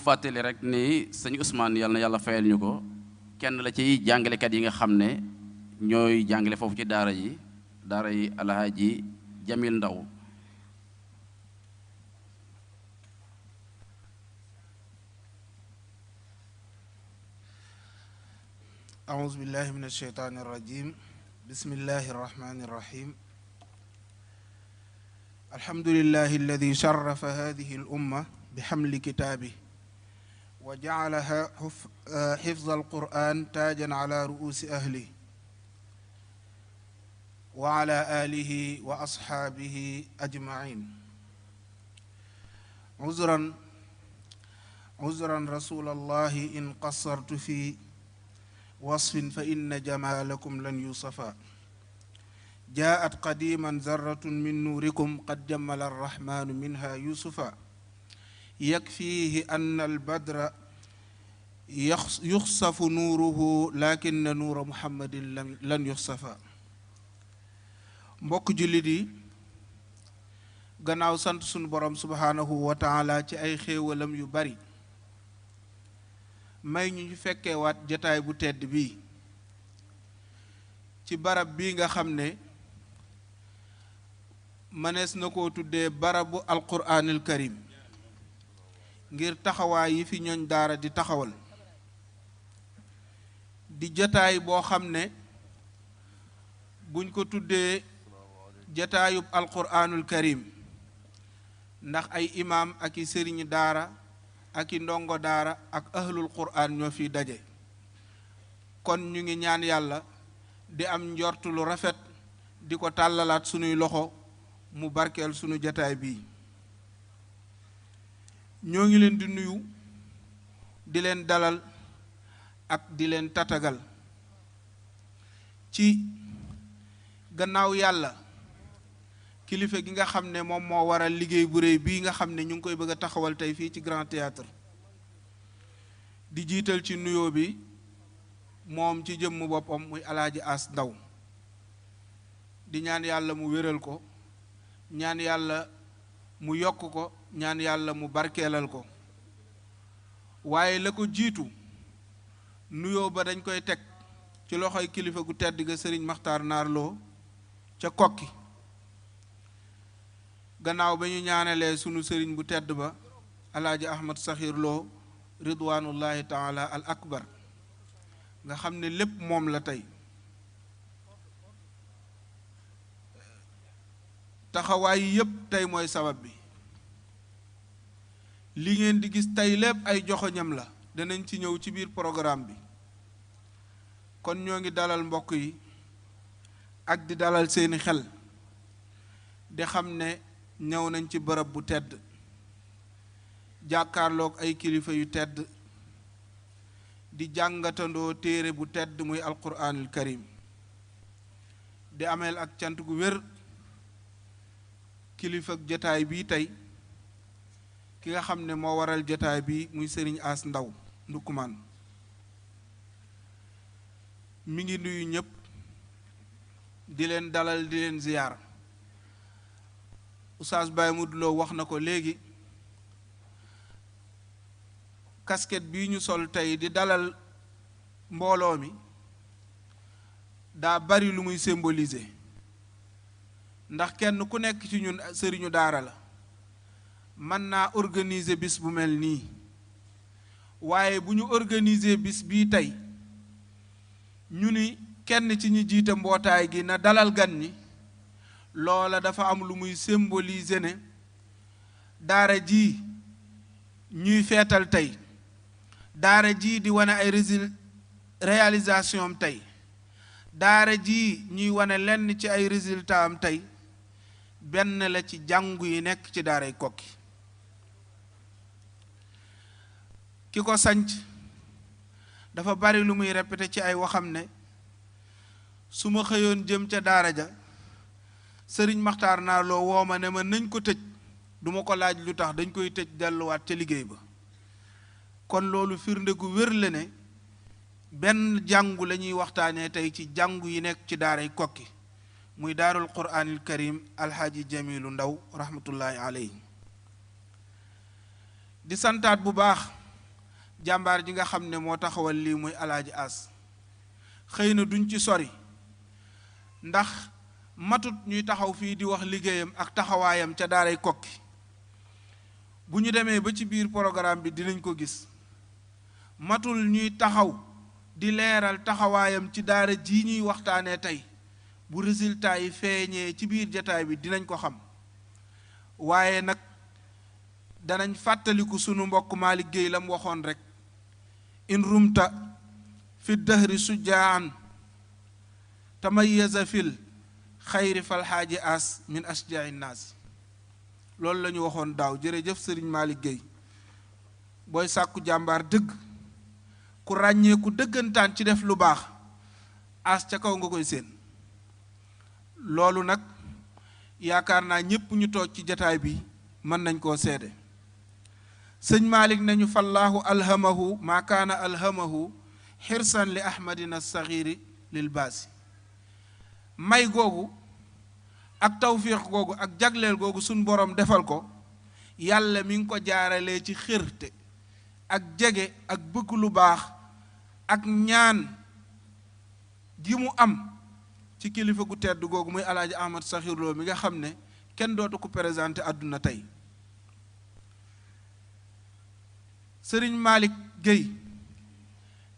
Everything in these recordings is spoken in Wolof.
fàttali rek ni sëñ Ousmane yàlla na yàlla fayal ñu ko kenn la ci jàngalekat yi nga xam ne ñooy jàngale foofu ci daara yi Alhaaji Jamil Ndaw أعوذ بالله من الشيطان الرجيم بسم الله الرحمن الرحيم الحمد لله الذي شرف هذه الأمة بحمل كتابه وجعلها حفظ القرآن تاجا على رؤوس أهله وعلى آله وأصحابه أجمعين عذرا رسول الله إن قصرت في وصف فإن جمالكم لن يوصفا جاءت قديما ذرة من نوركم قد جمل الرحمن منها يوسفا يكفيه أن البدر يخصف نوره لكن نور محمد لن يخصفا mbokk jullit yi gannaaw sant sunu borom subhaanahu wa taala ci ay xéewalam yu bari may ñu fekkee waat jataay bu tedd bii ci barab bii nga xam ne mënees na koo tuddee barabu alquraanil karim ngir taxawaay yi fi ñooñ daara di taxawal di jataay boo xam ne buñ ko tuddee jataayub alquraanul karim ndax ay imaam ak i sëriñi daara ak i ndongo daara ak ahlul quraan ñoo fi daje kon ñu ngi ñaan yàlla di am njortu lu rafet di ko tàllalaat sunuy loxo mu barkeel sunu jataay bii ñoo ngi leen di nuyu di leen dalal ak di leen tatagal ci gannaaw yàlla kilifa gi nga xam ne moom moo waral liggéey bu réy bii nga xam ne ñu ngi koy bëgg a taxawal tey fii ci Grand Théâtre di jiital ci nuyoo bi moom ci jëmm boppam muy Alaaji As Ndaw di ñaan yàlla mu wéral ko ñaan yàlla mu yokk ko ñaan yàlla mu barkeelal ko waaye la ko jiitu nuyoo ba dañ koy teg ci loxoy kilifa gu tedd ga Sëriñ Maxtaar Naar Lo ca Kokki gannaaw ba ñu ñaanalee sunu sëriñ bu tedd ba Alaaji Ahmad Saxiir Lo ridwanullahi taala al akbar nga xam ne lépp moom la tey taxawaay yépp tey mooy sabab bi li ngeen di gis tey lépp ay joxoñam la danañ ci ñëw ci biir programme bi kon ñoo ngi dalal mbokk yi ak di dalal seeni xel di xam ne ñëw nañ ci bërëb bu tedd jàkkaarloog ay kilifa yu tedd di jàngatandoo téere bu tedd muy alquraanul karim di ameel ak cant gu wér kilifa ak jotaay bii tey ki nga xam ne moo waral jotaay bi muy Sëriñ As Ndaw Ndukkumaan mi ngi nuyu ñëpp di leen dalal di leen ziyaar Oustaz Baye Modou Lo wax na ko léegi casquette bii ñu sol tey di dalal mbooloo mi daa bari lu muy symboliser ndax kenn ku nekk ci ñun sëriñu daara la mën naa organiser bis bu mel nii waaye bu ñu organiser bis bii tey ñu ni kenn ci ñi jiite mbootaay gi na dalal gan ñi loola dafa am lu muy symboliser ne daara ji ñuy feetal tey daara ji di wane ay réalisation am tey daara ji ñuy wane lenn ci ay résultat am tey benn la ci jàngu yi nekk ci daaray Kokki ki ko sanc dafa bari lu muy répété ci ay waxam ne su ma xëyoon jëm ca daara ja Sëriñ Maxtaar Naar Lo woo ma ne ma nañ ko tëj duma ko laaj lu tax dañ koy tëj delluwaat ca liggéey ba kon loolu firnde gu wér la ne benn jàngu la ñuy waxtaanee tey ci jàngu yi nekk ci daaray Kokki muy daarul quraanil karim alxaaji Jamilu Ndaw rahmatullahi alayhi di santaat bu baax jàmbaar ji nga xam ne moo taxawal lii muy alaaji As. xëy na duñ ci sori ndax matut ñuy taxaw fii di wax liggéeyam ak taxawaayam ca daaray Kokki. bu ñu demee ba ci biir programme bi dinañ ko gis matul ñuy taxaw di leeral taxawaayam ci daara ji ñuy waxtaanee tey bu résultat yi feeñee ci biir jataay bi dinañ ko xam waaye nag danañ fàttaliku sunu mbokk Malick Gueye la mu waxoon rek in rumta fi dahri sujjaan tamayyaza fil xayri fal xaaji As min asjai naas loolu la ñu waxoon daaw. jërëjëf sëriñ Malick Gueye booy sàkku jàmbaar dëgg ku ràññeeku dëggantaan ci def lu baax As ca kaw nga koy séen. loolu nag yaakaar naa ñépp ñu toog ci jataay bi mën nañ koo seede. sëñ Malick nañu fallaahu alhamahu maa kaana alhamahu xirsan li ahmadina saxiiri lil baasi. may googu ak tawfiix googu ak jagleel googu suñ borom defal ko yàlla mi ngi ko jaaralee ci xërte ak jege ak bëgg lu baax ak ñaan gi mu am ci kilifa gu tedd googu muy alaaji Ahmad Saxiir Lo mi nga xam ne kenn dootu ko présenté àdduna tey. sëriñ Malick Gueye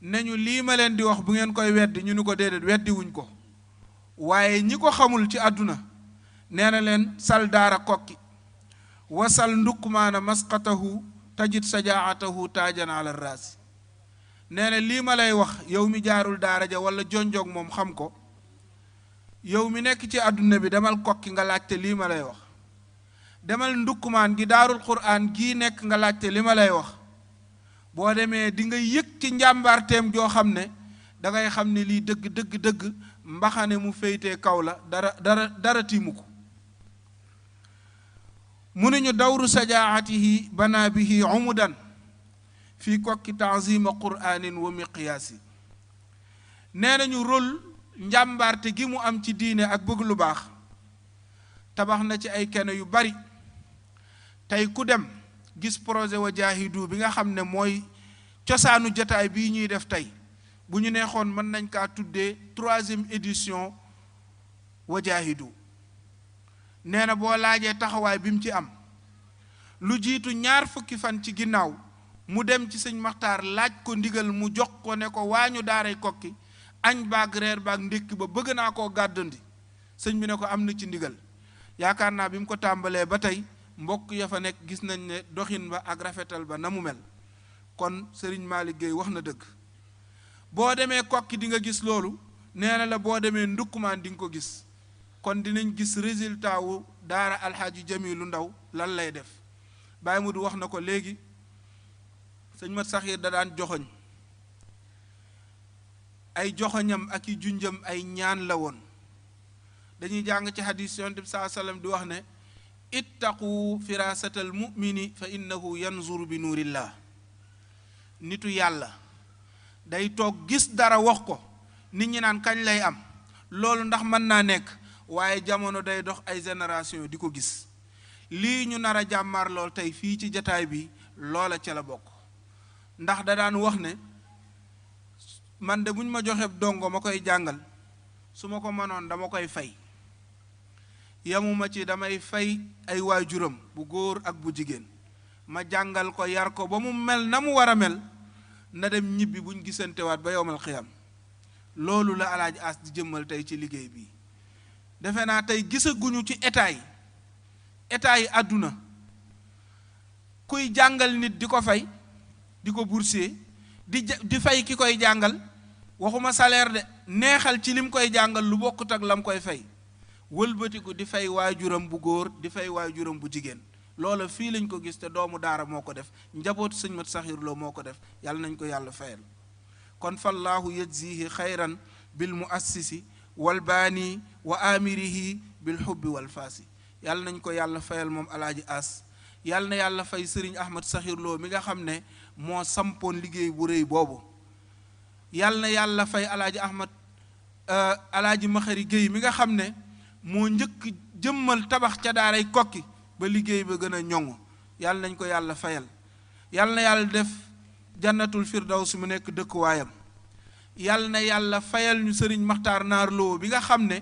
nañu lii ma leen di wax bu ngeen koy weddi ñu ni ko déedéet weddi wuñ ko waaye ñi ko xamul ci àdduna nee na leen sal daara Kokki wasal ndukmaana masqatahu tajid sajaatahu taajan ala raasi. nee na lii ma lay wax yow mi jaarul daara ja wala jonjoog moom xam ko yow mi nekk ci àdduna bi demal Kokki nga laajte lii ma lay wax. demal ndukkumaan gi daarul quraan gii nekk nga laajte li ma lay wax. boo demee di nga yëg ci njàmbaarteem joo xam ne da ngay xam ne lii dëgg dëgg dëgg mbaxane mu féytee kaw la dara tiimu ko. mu ne ñu dawru sajaatihi bana bihi umudan fii Kokki taazima quraanin wa miqyaasi. nee nañu rôle njàmbaarte gi mu am ci diine ak bëgg lu baax tabax na ci ay kene yu bari. tey ku dem gis projet Wajaahidu bi nga xam ne mooy cosaanu jataay bii ñuy def tey bu ñu neexoon mën nañ kaa tuddee 3e édition Wajaahidu. nee na boo laajee taxawaay bi mu ci am lu jiitu 2 fukki fan ci ginnaaw mu dem ci sëñ Maxtaar laaj ko ndigal mu jox ko ne ko waañu daaray Kokki añ baag reer baag ndékki ba bëgg naa koo gàddandi. sëñ bi ne ko am na ci ndigal. yaakaar naa bi mu ko tàmbalee ba tey mbokk ya fa nekk gis nañ ne doxin ba ak rafetal ba na mu mel. kon sëriñ Malick Gueye wax na dëgg. boo demee Kokki di nga gis loolu nee na la boo demee ndukkumaan di nga ko gis. kon dinañ gis résultat wu daara alxaaji Jamilu Ndaw lan lay def. Baye Mudu wax na ko léegi sëñ Mat Saxiir da daan joxoñ ay joxoñam ak i junjam ay ñaan la woon. dañuy jàng ci hadis yonent bi saa sallam di wax ne ittaqu firasatal mumini fa innahu yanzuru bi nuurillah. nitu yàlla day toog gis dara wax ko nit ñi naan kañ lay am loolu ndax mën naa nekk waaye jamono day dox ay génération di ko gis. lii ñu nar a jàmmar lool tey fii ci jataay bi loola ca la bokk. ndax da daan wax ne man de buñ ma joxe dongo ma koy jàngal su ma ko mënoon dama koy fay. yamuma ci damay fay ay waajuram bu góor ak bu jigéen ma jàngal ko yar ko ba mu mel na mu war a mel na dem ñibbi buñ gisantewaat ba yowmal xiyam. loolu la alaaji As di jëmmal tey ci liggéey bi. defe naa tey gisaguñu ci état yi àdduna kuy jàngal nit di ko fay di ko boursier di fay ki koy jàngal waxuma salaire de neexal ci lim koy jàngal lu bokkut ak lam koy fay wëlbatiku di fay waajuram bu góor di fay waajuram bu jigéen. loola fii lañ ko gis te doomu daara moo ko def njabootu sëñ Mat Saxiir Lo moo ko def yàlla nañ ko yàlla fayal. kon fallaahu yajzihi xayran bil muassisi wal baani wa amirihi bil xubbi wal faasi. yàlla nañ ko yàlla fayal moom alaaji As. yàlla na yàlla fay sëriñ Ahmad Saxiir Lo mi nga xam ne moo sampoon liggéey bu rëy boobu. yàlla na yàlla fay alaaji Maxari Gueye mi nga xam ne moo njëkk jëmmal tabax ca daaray Kokki ba liggéey ba gën a ñoŋ. yàlla nañ ko yàlla fayal. yàlla na yàlla def jannatul firdaws mu nekk dëkkuwaayam. yal na yàlla fayal ñu sëriñ Maxtaar Naar Lo bi nga xam ne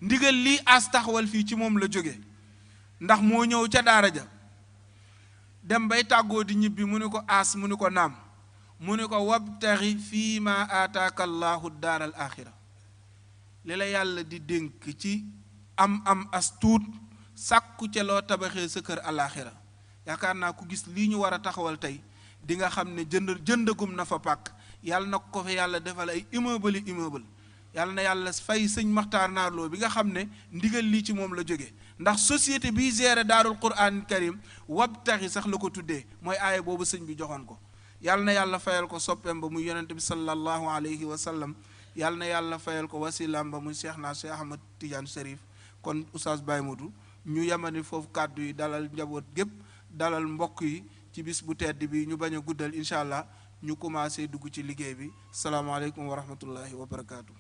ndigal lii as taxawal fii ci moom la jóge ndax moo ñëw ca daara ja dem bay tàggoo di ñibbi mu ni ko as mu ni ko naam mu ni ko wabtaxi fii ma aataaka allahu daaral axira li la yàlla di dénk ci am as tuut sàkku ca loo tabaxee sa kër alaxira yaakaar naa ku gis lii ñu war a taxawal tey di nga xam ne jëndagum na fa pàkk yàlla na ko fa yàlla defal ay immeuble yàlla na yàlla fay sëñ Maxtaar Naar Lo bi nga xam ne ndigal lii ci moom la jóge ndax société bi géré daarul quran karim wabtaxi sax la ko tuddee mooy aaya boobu sëñ bi joxoon ko yàlla na yàlla fayal ko soppeem ba muy yonente bi sallallahu alayhi wa sallam yàlla na yàlla fayal ko wasilaam ba muy Cheikh naa Cheikh Ahmad Tidiane Chérif kon Oustaz Baye Modou ñu yemani foofu kàddu yi dalal njaboot gépp dalal mbokk yi ci bis bu tedd bi ñu bañ a guddal incha allah ñu commencé dugg ci liggéey bi salaamaaleykum wa rahmatullahi wa barakaatu.